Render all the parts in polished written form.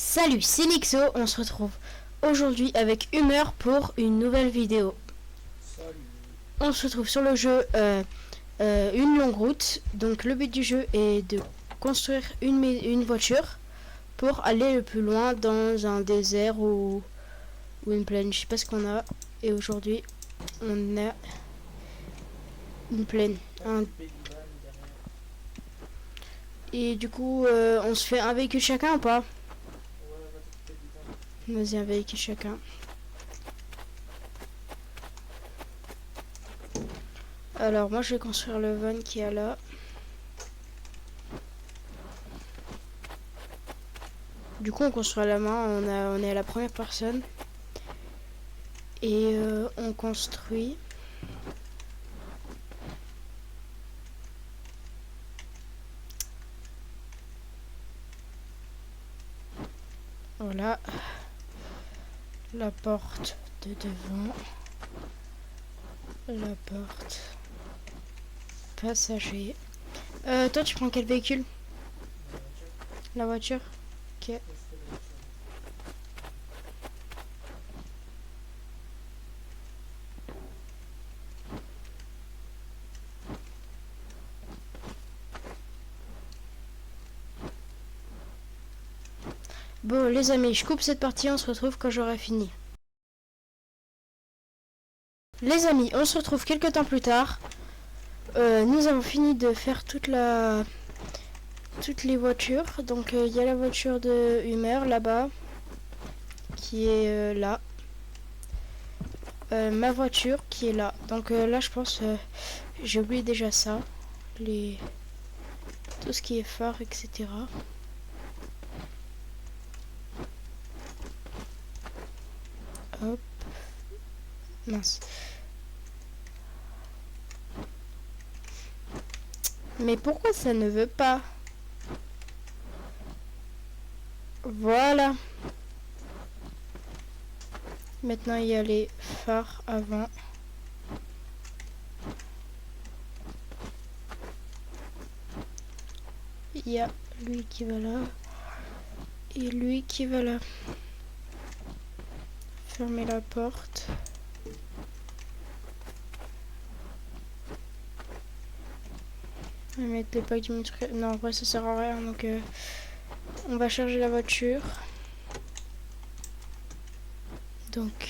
Salut, c'est Nixo, on se retrouve aujourd'hui avec Humeur pour une nouvelle vidéo. Salut. On se retrouve sur le jeu Une longue route. Donc le but du jeu est de construire une voiture pour aller le plus loin dans un désert ou une plaine. Je sais pas ce qu'on a. Et aujourd'hui on a une plaine. Et du coup on se fait un véhicule chacun ou pas? Vas-y, un véhicule chacun. Alors moi je vais construire le van qui est là. Du coup on construit à la main, on est à la première personne. Et on construit. Voilà. La porte de devant. La porte passager. Toi tu prends quel véhicule? La voiture. Ok. Bon les amis, je coupe cette partie, on se retrouve quand j'aurai fini. Les amis, on se retrouve quelques temps plus tard. Nous avons fini de faire toutes les voitures. Donc il y a la voiture de Humeur là-bas, qui est là. Ma voiture qui est là. Donc là je pense, j'ai oublié déjà ça. Tout ce qui est phare, etc. Hop. Mince. Mais pourquoi ça ne veut pas? Voilà. Maintenant il y a les phares avant. Il y a lui qui va là. Et lui qui va là. Fermer la porte. On va mettre les packs du matériel. Non, en vrai ça sert à rien. Donc on va charger la voiture. Donc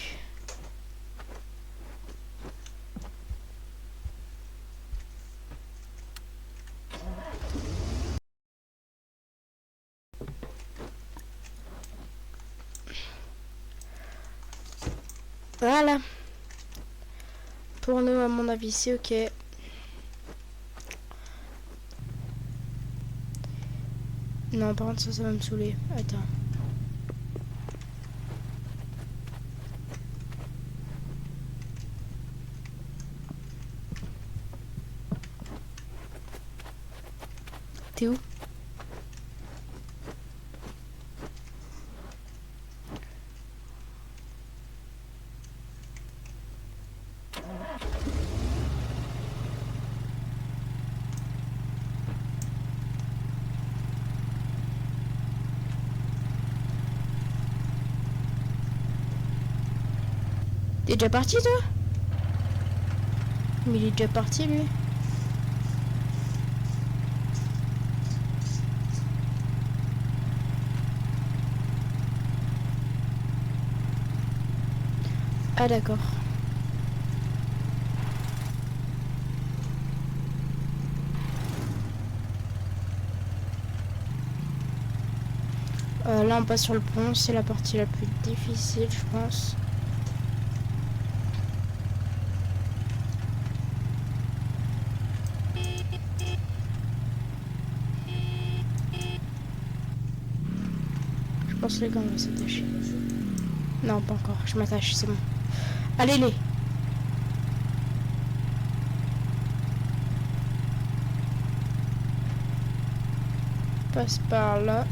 voilà. Pour nous, à mon avis, c'est ok. Non, par contre, ça va me saouler. Attends. T'es où? T'es déjà parti toi? Mais il est déjà parti lui. Ah d'accord. Là on passe sur le pont, c'est la partie la plus difficile je pense. Je pense les gars on va s'attacher. Non pas encore, je m'attache, c'est bon. Allez les. Passe par là.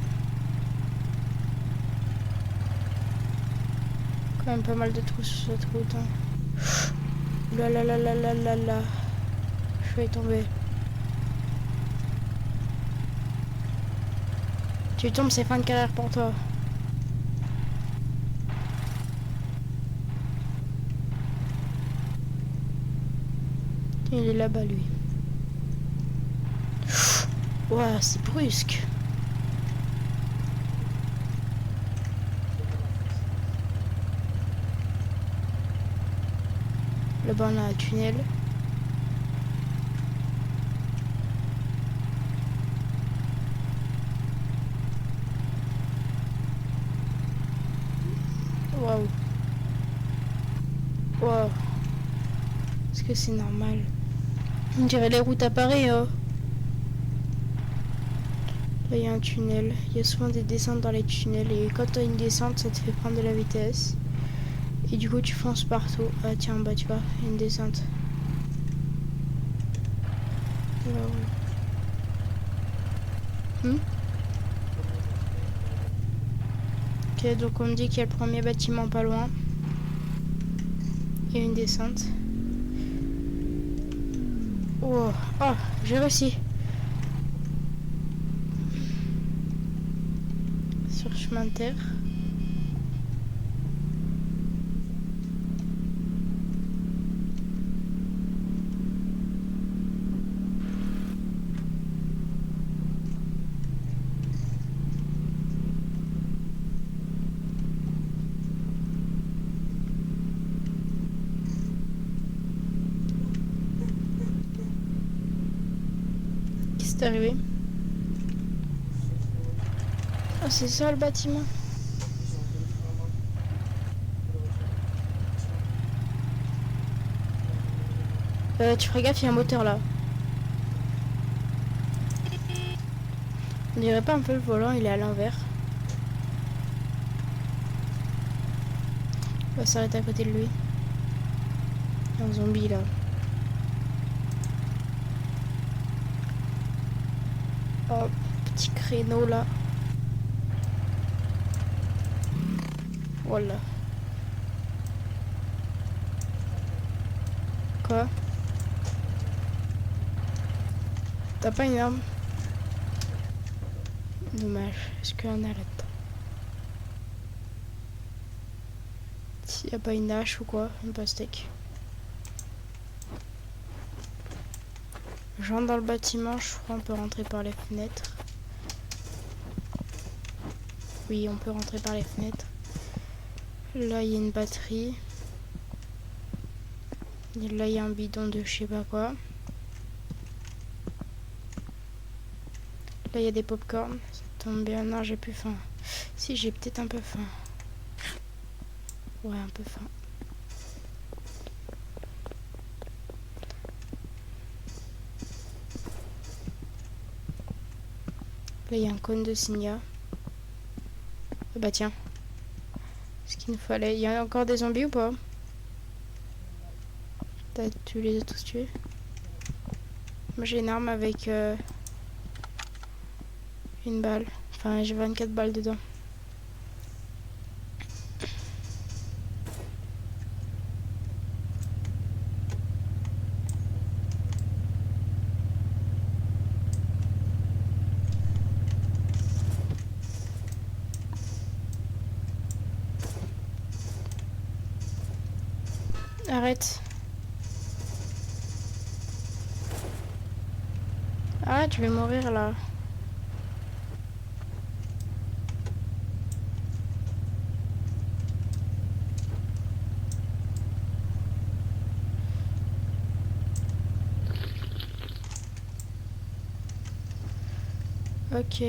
Quand même pas mal de trous sur cette route. Hein. Là là là là là là là. Je vais tomber. Tu tombes, c'est fin de carrière pour toi. Il est là-bas, lui. Ouah, c'est brusque. Là-bas, on a un tunnel. Waouh. Waouh. Est-ce que c'est normal? On dirait les routes à Paris, oh. Là, il y a un tunnel. Il y a souvent des descentes dans les tunnels. Et quand tu as une descente, ça te fait prendre de la vitesse. Et du coup, tu fonces partout. Ah, tiens, bah, tu vois, il y a une descente. Wow. Ok, donc on me dit qu'il y a le premier bâtiment pas loin. Il y a une descente. Oh, oh, j'ai réussi. Sur chemin de terre. Qu'est-ce qui est arrivé? Oh, c'est ça le bâtiment. Tu ferais gaffe, il y a un moteur là. On dirait pas un peu le volant, il est à l'envers. On va s'arrêter à côté de lui. Il y a un zombie là. Oh, petit créneau là. Voilà. Quoi? T'as pas une arme? Dommage. Est-ce qu'il y en a là-dedans? S'il n'y a pas une hache ou quoi? Une pastèque. Je rentre dans le bâtiment, je crois qu'on peut rentrer par les fenêtres. Oui, on peut rentrer par les fenêtres. Là, il y a une batterie. Et là, il y a un bidon de je sais pas quoi. Là, il y a des pop-corn. Ça tombe bien. Non, j'ai plus faim. Si, j'ai peut-être un peu faim. Ouais, un peu faim. Là, il y a un cône de Signa. Ah bah tiens. Ce qu'il nous fallait. Il y a encore des zombies ou pas? Tu les as tous tués? Moi, j'ai une arme avec une balle. Enfin, j'ai 24 balles dedans. Arrête. Ah, tu vais mourir là. Ok.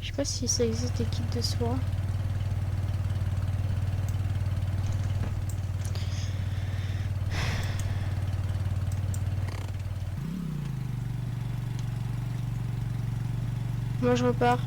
Je sais pas si ça existe des kits de soins. Moi je repars.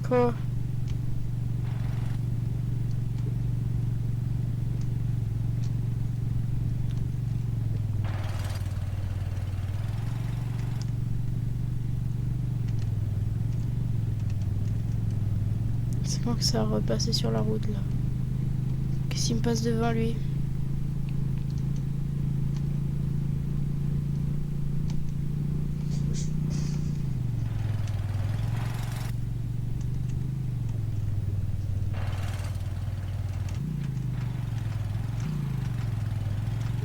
Quoi? pense que ça va repasser sur la route là. Qu'est-ce qu'il me passe devant lui?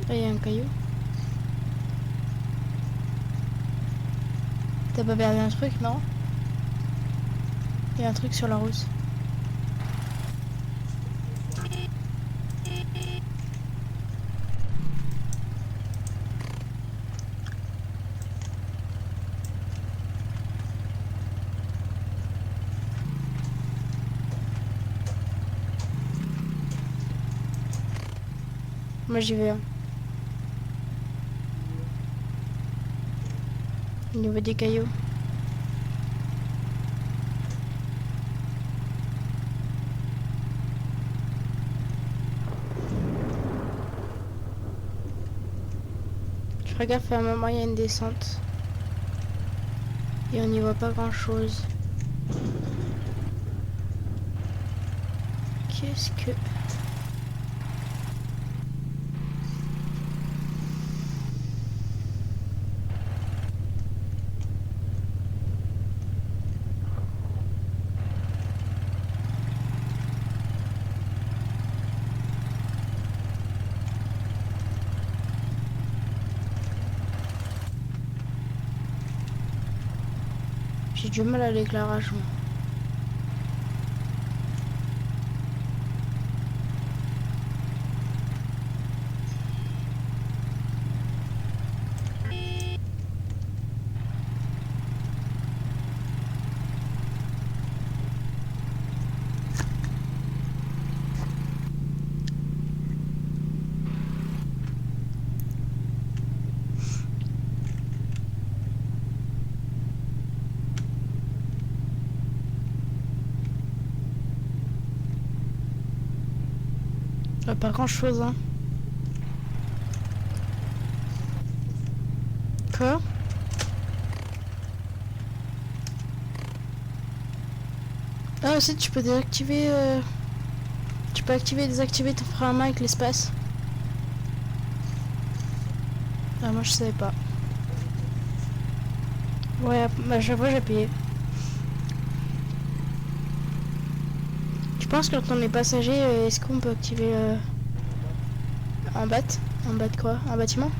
Là, il y a un caillou. T'as pas perdu un truc, non? Il y a un truc sur la route. Moi j'y vais. Hein. Au niveau des cailloux. Je regarde, à un moment il y a une descente. Et on n'y voit pas grand chose. Qu'est-ce que... J'ai du mal à l'éclairage, moi. Pas grand chose, hein. Quoi? Ah, aussi, tu peux désactiver... Tu peux activer et désactiver ton frein à main avec l'espace. Ah, moi, je savais pas. Ouais, à chaque fois, j'ai appuyé. Tu penses que quand on est passager, est-ce qu'on peut activer... un bat? Un bat de quoi? Un bâtiment?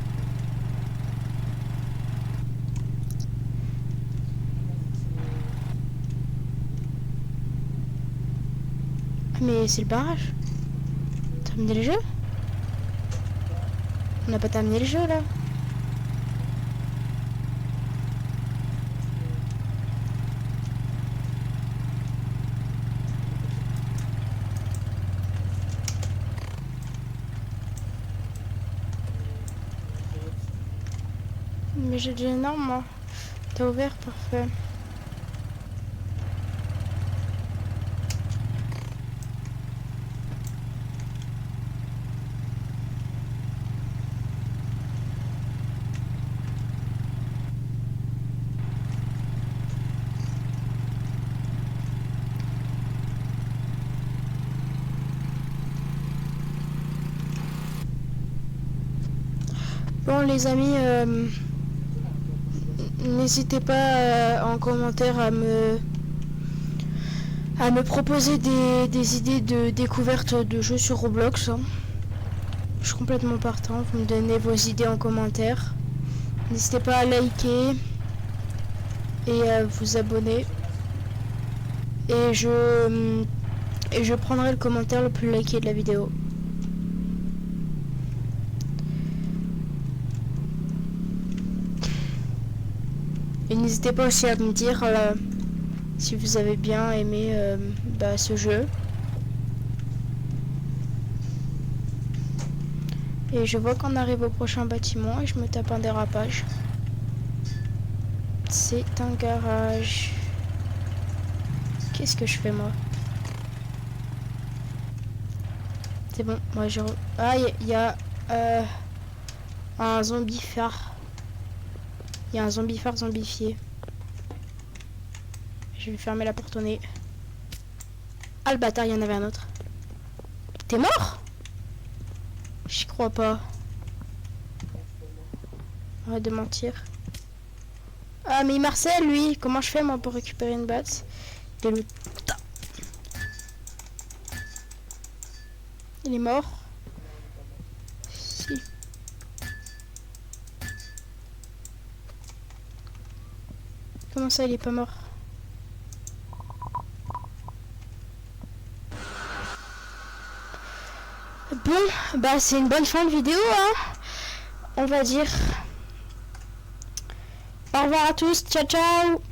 Mais c'est le barrage. Terminé le jeu? On n'a pas terminé le jeu là. Mais j'ai déjà énorme moi. T'as ouvert, parfait. Bon les amis, n'hésitez pas en commentaire à me proposer des idées de découverte de jeux sur Roblox. Hein. Je suis complètement partant, vous me donnez vos idées en commentaire. N'hésitez pas à liker et à vous abonner. Et je prendrai le commentaire le plus liké de la vidéo. Et n'hésitez pas aussi à me dire si vous avez bien aimé ce jeu. Et je vois qu'on arrive au prochain bâtiment et je me tape un dérapage. C'est un garage. Qu'est-ce que je fais moi? C'est bon, moi je... Ah, il y a un zombie phare. Il y a un zombie phare zombifié. Je vais fermer la porte au nez. Ah le bâtard, il y en avait un autre. T'es mort? J'y crois pas. Arrête de mentir. Ah mais Marcel lui, comment je fais moi pour récupérer une batte? Et le... Il est mort. Si. Comment ça il est pas mort? Bon, bah c'est une bonne fin de vidéo, hein. On va dire. Au revoir à tous, ciao ciao.